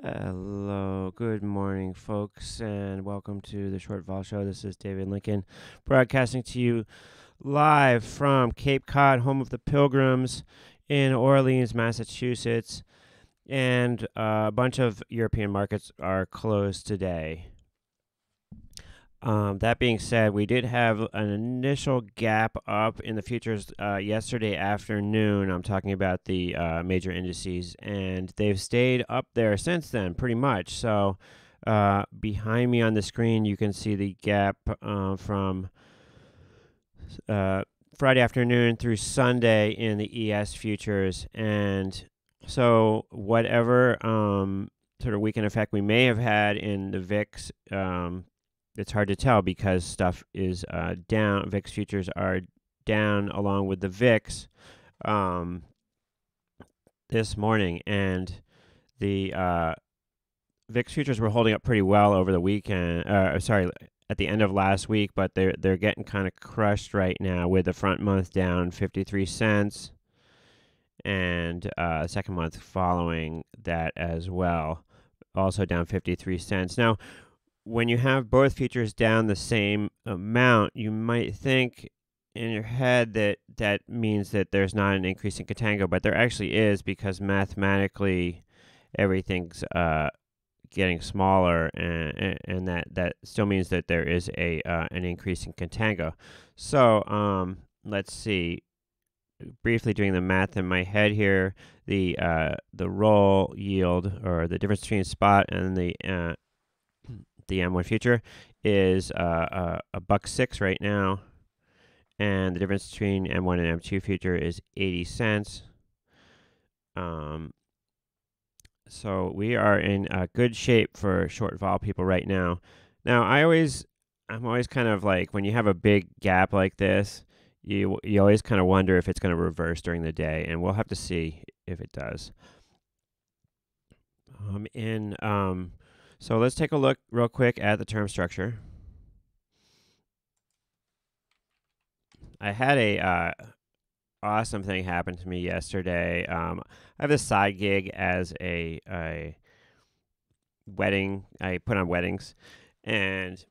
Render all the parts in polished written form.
Hello, good morning, folks, and welcome to the Short Vol Show. This is David Lincoln, broadcasting to you live from Cape Cod, home of the Pilgrims, in Orleans, Massachusetts, and a bunch of European markets are closed today. That being said, we did have an initial gap up in the futures yesterday afternoon. I'm talking about the major indices, and they've stayed up there since then, pretty much. So behind me on the screen, you can see the gap from Friday afternoon through Sunday in the ES futures. And so whatever sort of weekend effect we may have had in the VIX, it's hard to tell because stuff is down. VIX futures are down along with the VIX this morning, and the VIX futures were holding up pretty well over the weekend. At the end of last week, but they're getting kind of crushed right now with the front month down 53 cents, and second month following that as well, also down 53 cents. Now, when you have both futures down the same amount, you might think in your head that that means that there's not an increase in Katanga, but there actually is, because mathematically everything's getting smaller, and that still means that there is an increase in Katanga. So let's see. Briefly doing the math in my head here, the roll yield, or the difference between spot and the M1 future, is $1.06 right now, and the difference between M1 and M2 future is 80 cents. So we are in good shape for short vol people right now. Now, I'm always kind of like, when you have a big gap like this, you always kind of wonder if it's going to reverse during the day, and we'll have to see if it does. So let's take a look real quick at the term structure. I had a awesome thing happen to me yesterday. I have this side gig as a wedding. I put on weddings, and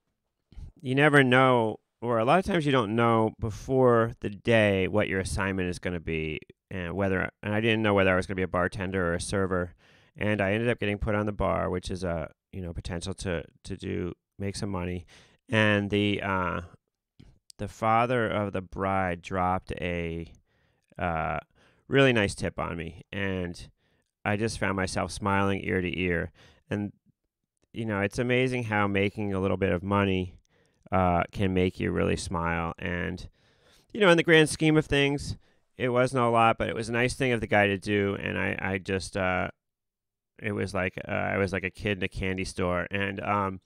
you never know, or a lot of times you don't know before the day what your assignment is going to be, and I didn't know whether I was going to be a bartender or a server, and I ended up getting put on the bar, which is a potential to make some money. And the father of the bride dropped a really nice tip on me, and I just found myself smiling ear to ear. And it's amazing how making a little bit of money can make you really smile. And in the grand scheme of things, it wasn't a lot, but it was a nice thing of the guy to do. And I just it was like I was like a kid in a candy store, and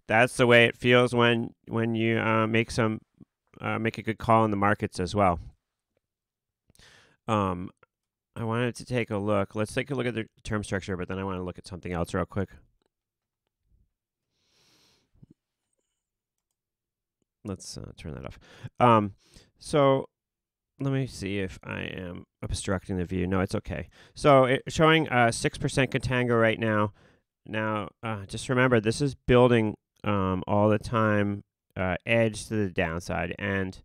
that's the way it feels when you make a good call in the markets as well. I wanted to take a look. Let's take a look at the term structure, but then I want to look at something else real quick. Let's turn that off. So let me see if I am obstructing the view. No, it's okay. So it's showing 6% Katanga right now. Now, just remember, this is building all the time, edge to the downside. And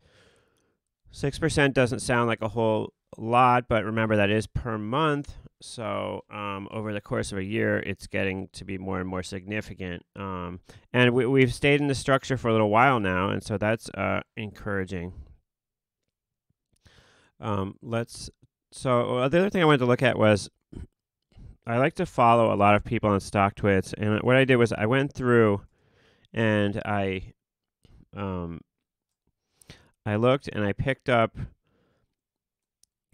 6% doesn't sound like a whole lot, but remember, that is per month. So over the course of a year, it's getting to be more and more significant. And we've stayed in the structure for a little while now, and so that's encouraging. So the other thing I wanted to look at was, I like to follow a lot of people on stock twits, and what I did was I went through and I looked and I picked up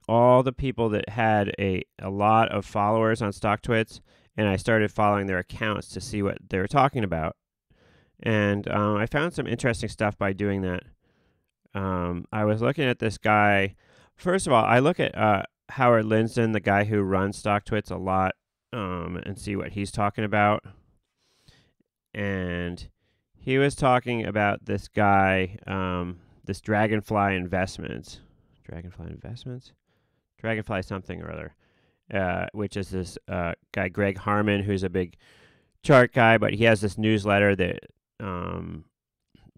all the people that had a lot of followers on StockTwits, and I started following their accounts to see what they were talking about. And I found some interesting stuff by doing that. I was looking at this guy. First of all, I look at Howard Linsden, the guy who runs StockTwits, a lot, and see what he's talking about. And he was talking about this guy, this Dragonfly Investments. Dragonfly something or other, which is this guy, Greg Harmon, who's a big chart guy, but he has this newsletter that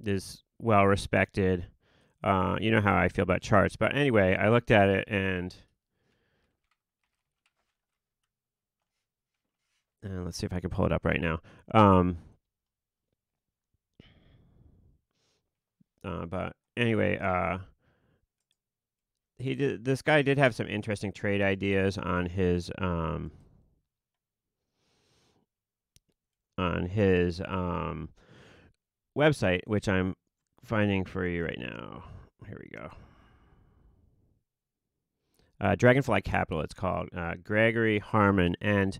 is well respected. You know how I feel about charts. But anyway, I looked at it and let's see if I can pull it up right now. But anyway, this guy did have some interesting trade ideas on his website, which I'm finding for you right now. Here we go. Dragonfly Capital, it's called. Gregory Harmon. And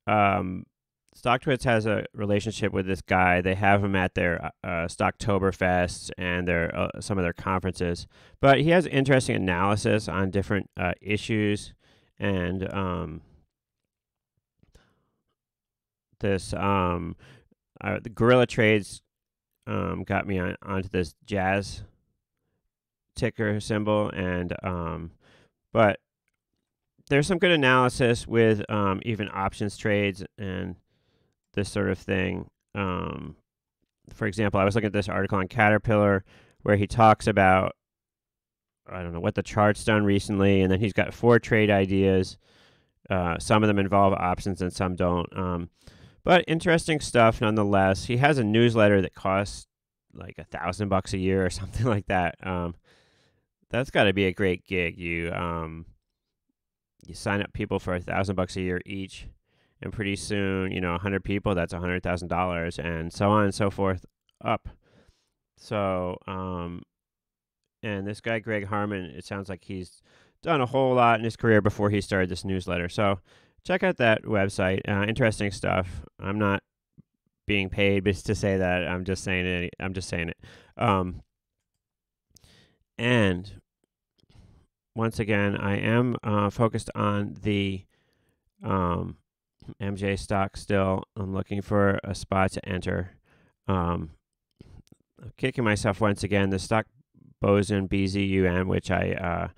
StockTwits has a relationship with this guy. They have him at their Stocktoberfests and their some of their conferences. But he has interesting analysis on different issues. And the Gorilla Trades got me onto this Jazz ticker symbol, and but there's some good analysis with even options trades and this sort of thing. For example, I was looking at this article on Caterpillar where he talks about, I don't know, what the chart's done recently, and then he's got 4 trade ideas. Some of them involve options and some don't. But interesting stuff nonetheless. He has a newsletter that costs like $1,000 a year or something like that. That's got to be a great gig. You sign up people for $1,000 a year each, and pretty soon, 100 people, that's $100,000, and so on and so forth up. So, and this guy Greg Harmon, it sounds like he's done a whole lot in his career before he started this newsletter. So check out that website. Interesting stuff. I'm not being paid, but it's to say that. I'm just saying it. And once again, I am focused on the MJ stock still. I'm looking for a spot to enter. I'm kicking myself once again. The stock Boson BZUM, which I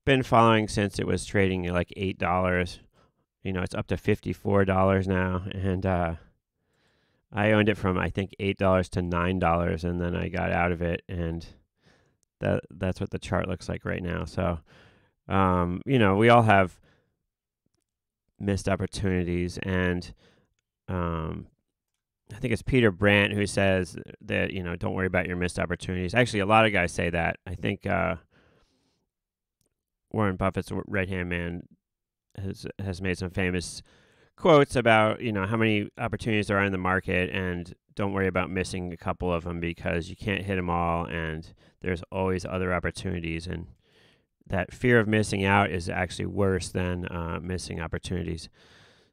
been following since it was trading at like $8. It's up to $54 now, and I owned it from I think $8 to $9, and then I got out of it, and that's what the chart looks like right now. So, we all have missed opportunities, and I think it's Peter Brandt who says that, don't worry about your missed opportunities. Actually, a lot of guys say that. I think Warren Buffett's right-hand man has made some famous quotes about, how many opportunities there are in the market, and don't worry about missing a couple of them because you can't hit them all, and there's always other opportunities. And that fear of missing out is actually worse than missing opportunities.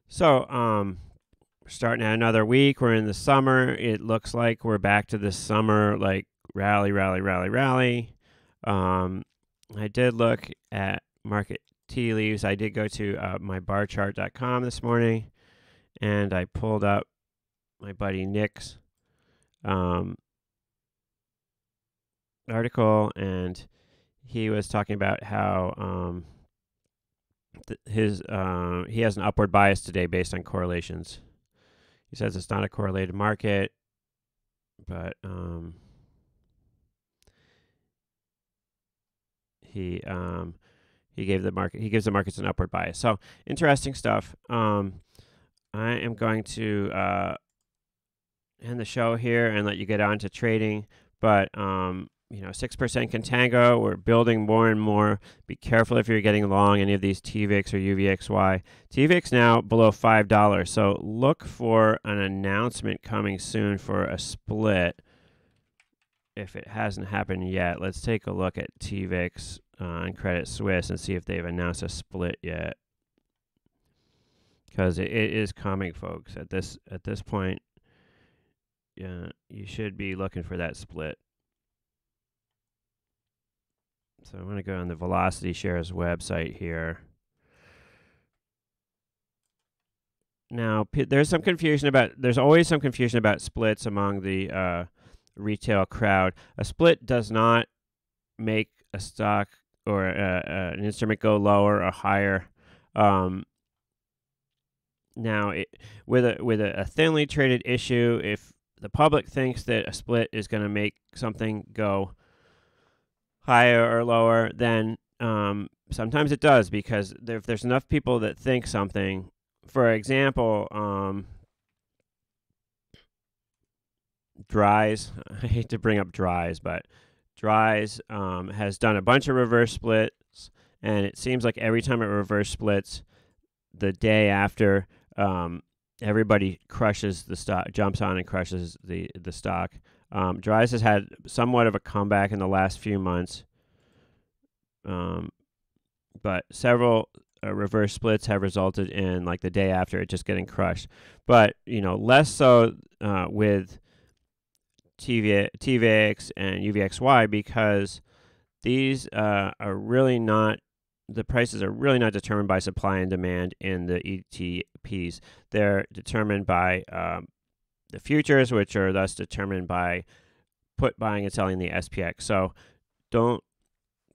So, we're starting at another week. We're in the summer. It looks like we're back to this summer, like rally. I did look at market tea leaves. I did go to mybarchart.com this morning, and I pulled up my buddy Nick's article, and he was talking about how he has an upward bias today based on correlations. He says it's not a correlated market, but he gives the markets an upward bias. So interesting stuff. I am going to end the show here and let you get on to trading, but 6% Katanga. We're building more and more. Be careful if you're getting long any of these TVIX or UVXY. TVIX now below $5, so look for an announcement coming soon for a split. If it hasn't happened yet, let's take a look at TVIX and Credit Suisse and see if they've announced a split yet. Because it is coming, folks. At this point, yeah, you should be looking for that split. So I'm going to go on the Velocity Shares website here. Now, there's always some confusion about splits among the retail crowd. A split does not make a stock or an instrument go lower or higher. Now, with a thinly traded issue, if the public thinks that a split is going to make something go higher or lower, then sometimes it does, because if there's enough people that think something, for example, Dries, I hate to bring up Dries, but Dries has done a bunch of reverse splits, and it seems like every time it reverse splits, the day after, everybody crushes the stock, jumps on and crushes the stock. Dries has had somewhat of a comeback in the last few months, but several reverse splits have resulted in, like, the day after, it just getting crushed. But less so with TVX and UVXY, because these are really not. The prices are really not determined by supply and demand in the ETPs. They're determined by the futures, which are thus determined by put buying and selling the SPX. So don't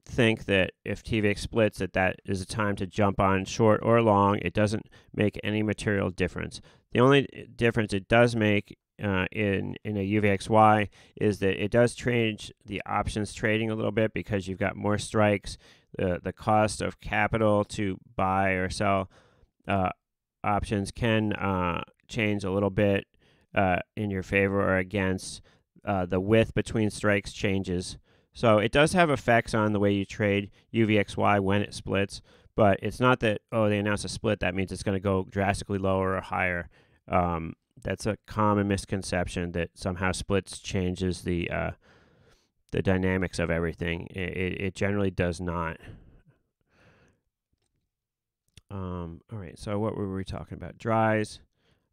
think that if TVX splits that is a time to jump on short or long. It doesn't make any material difference. The only difference it does make in a UVXY is that it does change the options trading a little bit, because you've got more strikes. The cost of capital to buy or sell options can change a little bit in your favor or against. The width between strikes changes. So it does have effects on the way you trade UVXY when it splits, but it's not that, they announced a split, that means it's going to go drastically lower or higher. That's a common misconception, that somehow splits changes the dynamics of everything. It generally does not. All right, so what were we talking about? Dries.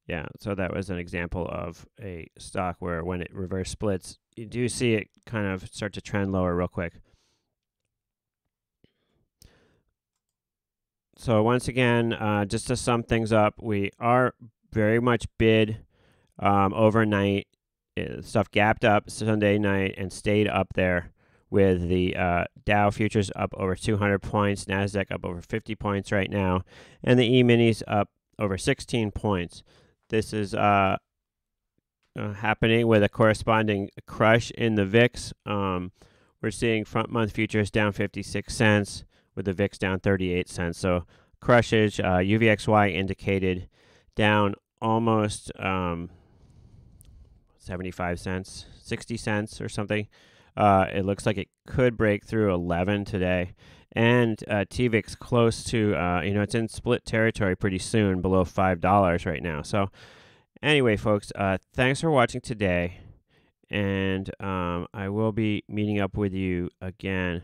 Yeah, so that was an example of a stock where when it reverse splits, you do see it kind of start to trend lower real quick. So once again, just to sum things up, we are very much bid overnight. Stuff gapped up Sunday night and stayed up there, with the Dow futures up over 200 points, NASDAQ up over 50 points right now, and the E-minis up over 16 points. This is happening with a corresponding crush in the VIX. We're seeing front-month futures down 56 cents, with the VIX down 38 cents. So crushage, UVXY indicated down almost 75 cents, 60 cents or something. It looks like it could break through 11 today. And TVIX close to, it's in split territory pretty soon, below $5 right now. So anyway, folks, thanks for watching today. And I will be meeting up with you again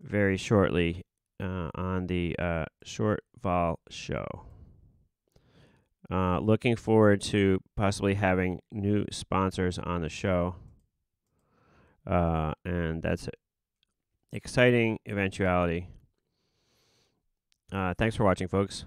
very shortly on the Short Vol Show. Looking forward to possibly having new sponsors on the show. And that's an exciting eventuality. Thanks for watching, folks.